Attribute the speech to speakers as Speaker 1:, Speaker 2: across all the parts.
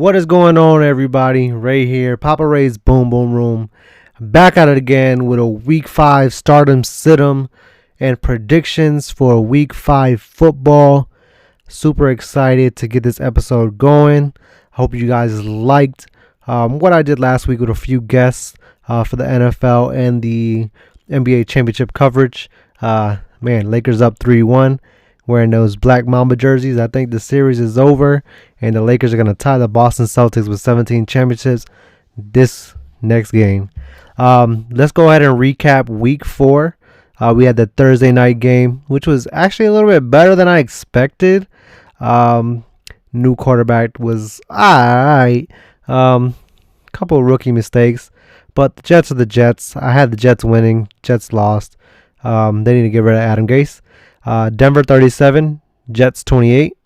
Speaker 1: What is going on, everybody? Ray here, Papa Ray's Boom Boom Room. Back at it again with a Week 5 Stardom Situm and predictions for Week 5 football. Super excited to get this episode going. Hope you guys liked what I did last week with a few guests for the NFL and the NBA championship coverage. Lakers up 3-1. Wearing those black Mamba jerseys. I think the series is over, and the Lakers are going to tie the Boston Celtics with 17 championships this next game. Let's go ahead and recap Week 4. We had the Thursday night game, which was actually a little bit better than I expected. New quarterback was alright. Couple of rookie mistakes, but the Jets are the Jets. I had the Jets winning. Jets lost. They need to get rid of Adam Gase. Denver 37, Jets 28.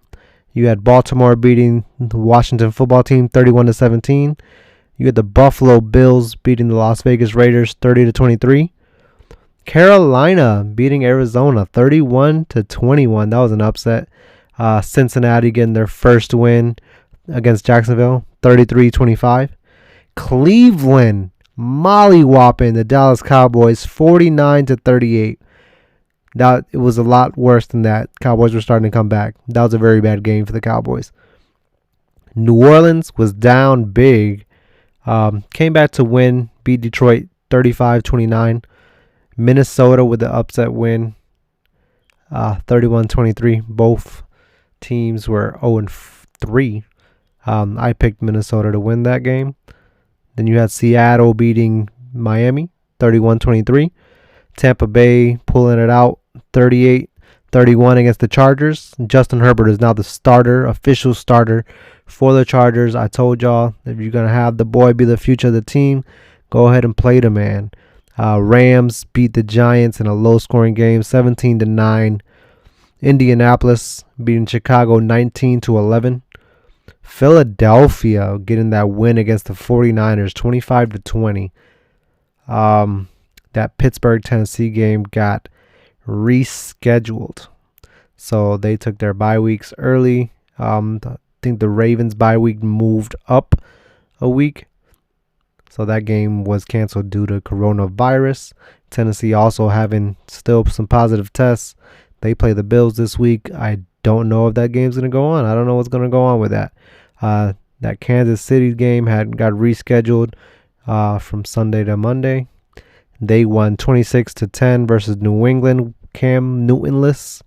Speaker 1: You had Baltimore beating the Washington football team 31-17. You had the Buffalo Bills beating the Las Vegas Raiders 30-23. Carolina beating Arizona 31-21. That was an upset. Cincinnati getting their first win against Jacksonville 33-25. Cleveland mollywopping the Dallas Cowboys 49-38. That it was a lot worse than that. Cowboys were starting to come back. That was a very bad game for the Cowboys. New Orleans was down big. Came back to win. Beat Detroit 35-29. Minnesota with the upset win. 31-23. Both teams were 0-3. I picked Minnesota to win that game. Then you had Seattle beating Miami 31-23. Tampa Bay pulling it out 38-31 against the Chargers. Justin Herbert is now the starter, official starter for the Chargers. I told y'all, if you're going to have the boy be the future of the team, go ahead and play the man. Rams beat the Giants in a low-scoring game, 17-9. Indianapolis beating Chicago 19-11. Philadelphia getting that win against the 49ers, 25-20. That Pittsburgh-Tennessee game got rescheduled. So they took their bye weeks early. I think the Ravens bye week moved up a week. So that game was canceled due to coronavirus. Tennessee also having still some positive tests. They play the Bills this week. I don't know if that game's going to go on. I don't know what's going to go on with that. That Kansas City game got rescheduled from Sunday to Monday. They won 26-10 versus New England. Cam Newtonless.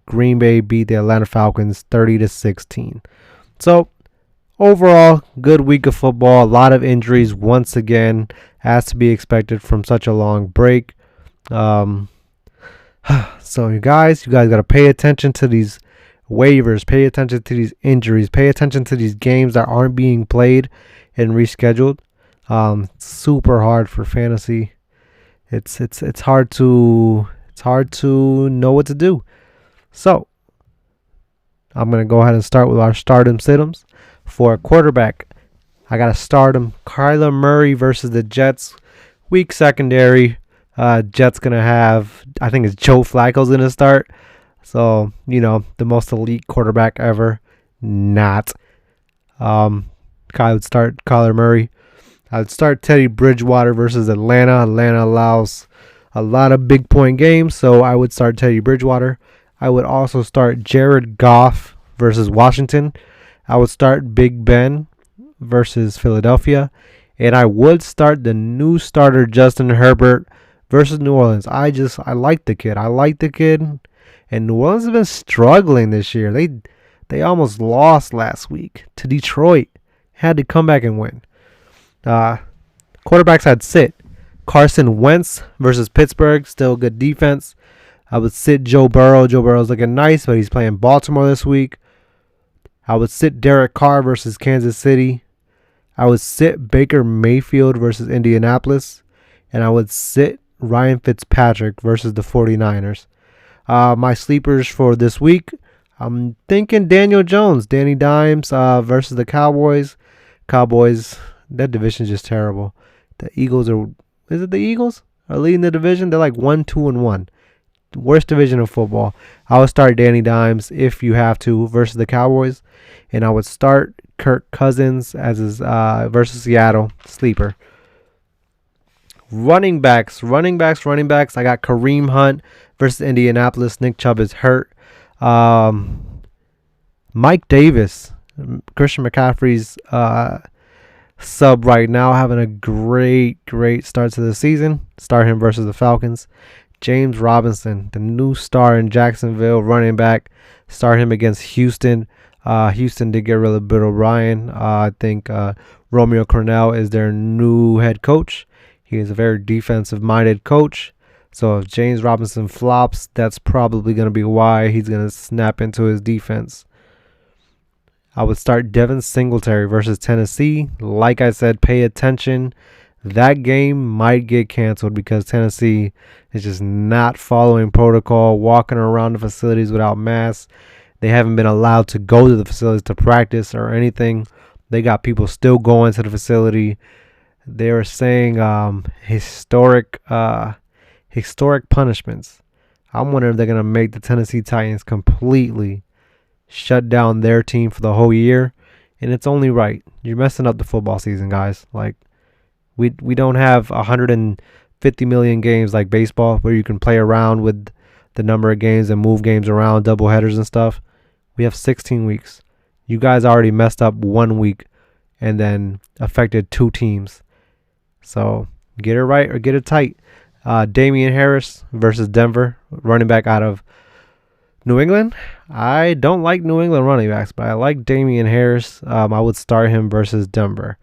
Speaker 1: Green Bay beat the Atlanta Falcons 30-16. So overall, good week of football. A lot of injuries once again, as to be expected from such a long break. So you guys got to pay attention to these waivers. Pay attention to these injuries. Pay attention to these games that aren't being played and rescheduled. Super hard for fantasy. It's hard to know what to do. So I'm gonna go ahead and start with our stardom situms. For a quarterback, I got a stardom Kyler Murray versus the Jets. Weak secondary. Jets gonna have, I think it's Joe Flacco's gonna start. So the most elite quarterback ever. Not. I would start Kyler Murray. I would start Teddy Bridgewater versus Atlanta. Atlanta allows a lot of big point games, so I would start Teddy Bridgewater. I would also start Jared Goff versus Washington. I would start Big Ben versus Philadelphia. And I would start the new starter Justin Herbert versus New Orleans. I like the kid. I like the kid. And New Orleans has been struggling this year. They almost lost last week to Detroit. Had to come back and win. Quarterbacks I'd sit Carson Wentz versus Pittsburgh. Still good defense. I would sit Joe Burrow. Joe Burrow's looking nice, but he's playing Baltimore this week. I would sit Derek Carr versus Kansas City. I would sit Baker Mayfield versus Indianapolis. And I would sit Ryan Fitzpatrick versus the 49ers. My sleepers for this week, I'm thinking Daniel Jones, Danny Dimes versus the Cowboys. Cowboys, that division's just terrible. The Eagles are, is it the Eagles are leading the division? They're like 1-2-1. Worst division of football. I would start Danny Dimes if you have to versus the Cowboys, and I would start Kirk Cousins as his versus Seattle sleeper. Running backs. I got Kareem Hunt versus Indianapolis. Nick Chubb is hurt. Mike Davis, Christian McCaffrey's sub right now, having a great start to the season. Start him versus the Falcons. James Robinson, the new star in Jacksonville, running back. Start him against Houston. Houston did get rid of Bill O'Brien. I think Romeo Crennel is their new head coach. He is a very defensive-minded coach. So if James Robinson flops, that's probably going to be why he's going to snap into his defense. I would start Devin Singletary versus Tennessee. Like I said, pay attention. That game might get canceled because Tennessee is just not following protocol, walking around the facilities without masks. They haven't been allowed to go to the facilities to practice or anything. They got people still going to the facility. They were saying historic punishments. I'm wondering if they're going to make the Tennessee Titans completely shut down their team for the whole year. And it's only right. You're messing up the football season, guys. Like, we don't have 150 million games like baseball where you can play around with the number of games and move games around, double headers and stuff. We have 16 weeks. You guys already messed up 1 week and then affected 2 teams. So get it right or get it tight. Damian Harris versus Denver, running back out of New England. I don't like New England running backs, but I like Damian Harris. I would start him versus Denver.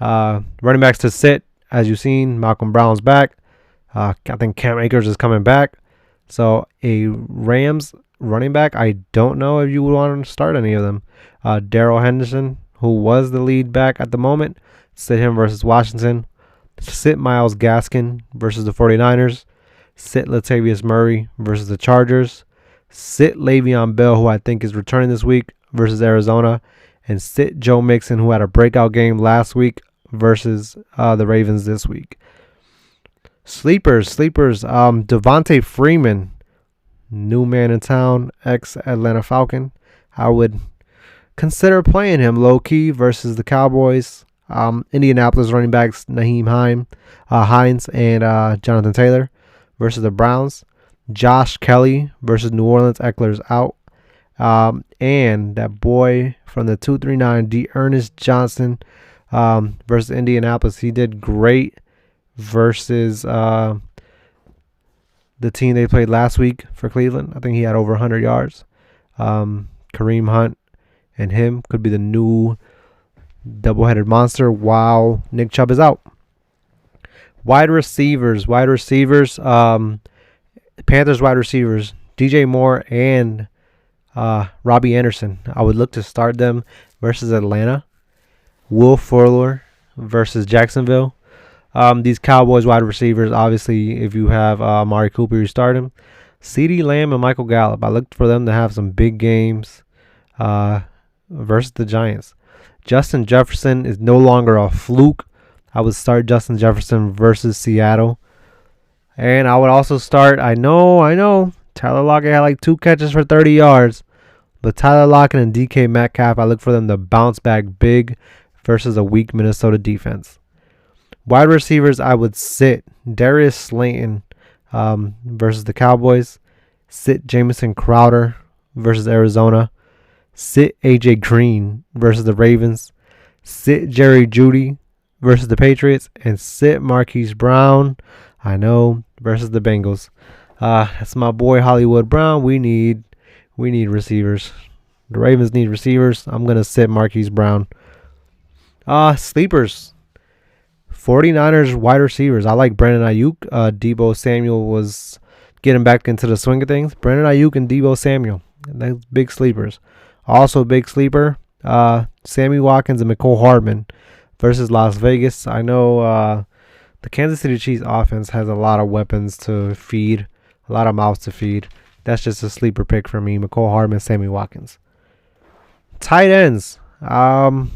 Speaker 1: Running backs to sit, as you've seen, Malcolm Brown's back. I think Cam Akers is coming back. So a Rams running back, I don't know if you would want to start any of them. Darrell Henderson, who was the lead back at the moment, sit him versus Washington. Sit Myles Gaskin versus the 49ers. Sit Latavius Murray versus the Chargers. Sit Le'Veon Bell, who I think is returning this week, versus Arizona. And sit Joe Mixon, who had a breakout game last week, versus the Ravens this week. Sleepers. Devontae Freeman, new man in town, ex-Atlanta Falcon. I would consider playing him low-key versus the Cowboys. Indianapolis running backs Nyheim Hines and Jonathan Taylor versus the Browns. Josh Kelly versus New Orleans. Eckler's out. And that boy from the 239, D'Ernest Johnson versus Indianapolis. He did great versus the team they played last week for Cleveland. I think he had over 100 yards. Kareem Hunt and him could be the new double-headed monster while Nick Chubb is out. Wide receivers. Panthers wide receivers, DJ Moore and Robbie Anderson. I would look to start them versus Atlanta. Will Fuller versus Jacksonville. These Cowboys wide receivers, obviously, if you have Amari Cooper, you start him. CeeDee Lamb and Michael Gallup. I looked for them to have some big games versus the Giants. Justin Jefferson is no longer a fluke. I would start Justin Jefferson versus Seattle. And I would also start, I know, Tyler Lockett had like 2 catches for 30 yards. But Tyler Lockett and DK Metcalf, I look for them to bounce back big versus a weak Minnesota defense. Wide receivers, I would sit Darius Slayton versus the Cowboys. Sit Jamison Crowder versus Arizona. Sit A.J. Green versus the Ravens. Sit Jerry Jeudy versus the Patriots. And sit Marquise Brown, I know, versus the Bengals. That's my boy Hollywood Brown. We need receivers. The Ravens need receivers. I'm going to sit Marquise Brown. Sleepers. 49ers wide receivers. I like Brandon Ayuk. Deebo Samuel was getting back into the swing of things. Brandon Ayuk and Deebo Samuel. That's big sleepers. Also big sleeper, Sammy Watkins and McCole Hardman versus Las Vegas. I know the Kansas City Chiefs offense has a lot of weapons to feed, a lot of mouths to feed. That's just a sleeper pick for me. McCole Hardman, Sammy Watkins. Tight ends. I'm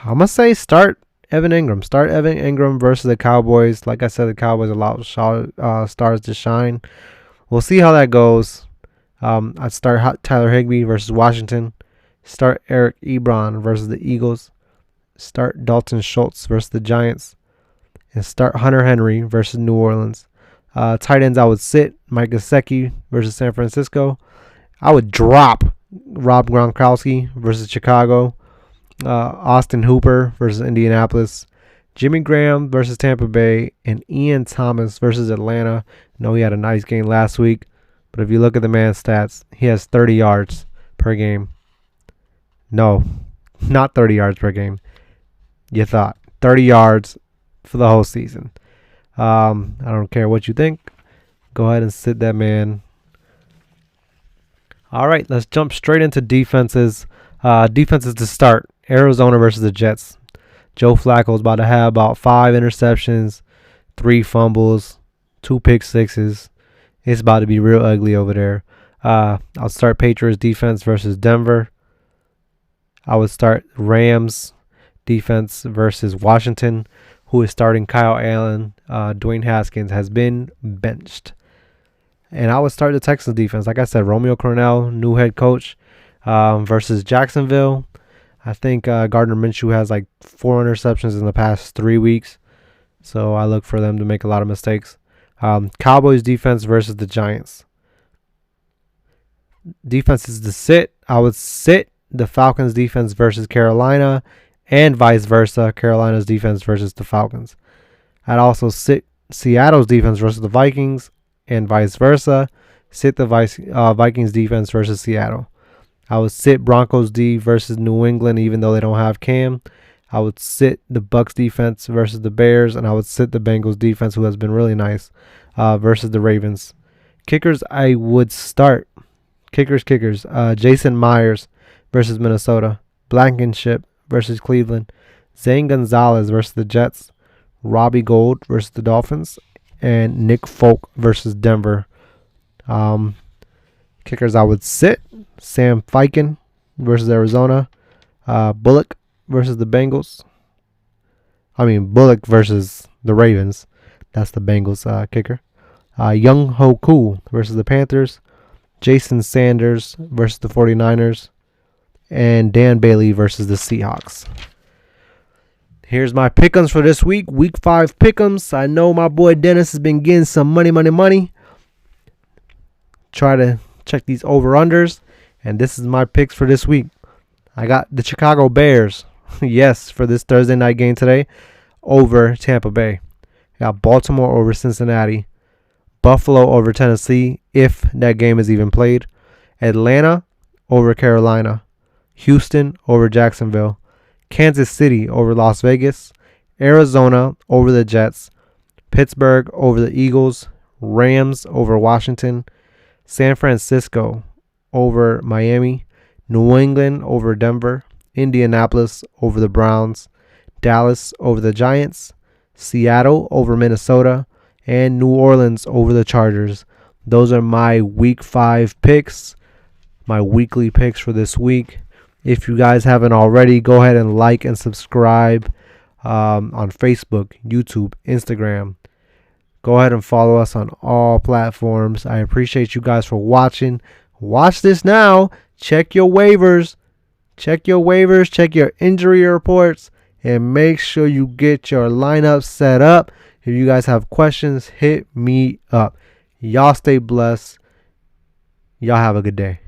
Speaker 1: going to say start Evan Ingram. Start Evan Ingram versus the Cowboys. Like I said, the Cowboys allow stars to shine. We'll see how that goes. I'd start Tyler Higbee versus Washington. Start Eric Ebron versus the Eagles. Start Dalton Schultz versus the Giants. And start Hunter Henry versus New Orleans. Tight ends, I would sit Mike Gesicki versus San Francisco. I would drop Rob Gronkowski versus Chicago. Austin Hooper versus Indianapolis. Jimmy Graham versus Tampa Bay. And Ian Thomas versus Atlanta. I know he had a nice game last week, but if you look at the man's stats, he has 30 yards per game. No, not 30 yards per game. You thought 30 yards for the whole season. I don't care what you think. Go ahead and sit that man. All right, let's jump straight into defenses. Defenses to start. Arizona versus the Jets. Joe Flacco's about to have about 5 interceptions, 3 fumbles, 2 pick sixes. It's about to be real ugly over there. I'll start Patriots defense versus Denver. I would start Rams defense versus Washington, who is starting Kyle Allen. Dwayne Haskins has been benched. And I would start the Texans defense. Like I said, Romeo Crennel, new head coach, versus Jacksonville. I think Gardner Minshew has like 4 interceptions in the past 3 weeks. So I look for them to make a lot of mistakes. Cowboys defense versus the Giants. Defense is to sit. I would sit the Falcons defense versus Carolina, and vice versa, Carolina's defense versus the Falcons. I'd also sit Seattle's defense versus the Vikings, and vice versa, sit the Vikings defense versus Seattle. I would sit Broncos D versus New England, even though they don't have Cam. I would sit the Bucs defense versus the Bears, and I would sit the Bengals defense, who has been really nice, versus the Ravens. Kickers, I would start. Kickers. Jason Myers versus Minnesota. Blankenship versus Cleveland. Zane Gonzalez versus the Jets. Robbie Gould versus the Dolphins. And Nick Folk versus Denver. Kickers, I would sit. Sam Fiken versus Arizona. Bullock versus the Bengals. Bullock versus the Ravens. That's the Bengals kicker. Young Ho Koo versus the Panthers. Jason Sanders versus the 49ers. And Dan Bailey versus the Seahawks. Here's my pick'ems for this week. Week 5 pick'ems. I know my boy Dennis has been getting some money. Try to check these over-unders. And this is my picks for this week. I got the Chicago Bears. Yes, for this Thursday night game today. Over Tampa Bay. I got Baltimore over Cincinnati. Buffalo over Tennessee, if that game is even played. Atlanta over Carolina. Houston over Jacksonville. Kansas City over Las Vegas. Arizona over the Jets. Pittsburgh over the Eagles. Rams over Washington. San Francisco over Miami. New England over Denver. Indianapolis over the Browns. Dallas over the Giants. Seattle over Minnesota. And New Orleans over the Chargers. Those are my week 5 picks. My weekly picks for this week. If you guys haven't already, go ahead and like and subscribe on Facebook, YouTube, Instagram. Go ahead and follow us on all platforms. I appreciate you guys for watching. Watch this now. Check your waivers. Check your injury reports, and make sure you get your lineup set up. If you guys have questions, hit me up. Y'all stay blessed. Y'all have a good day.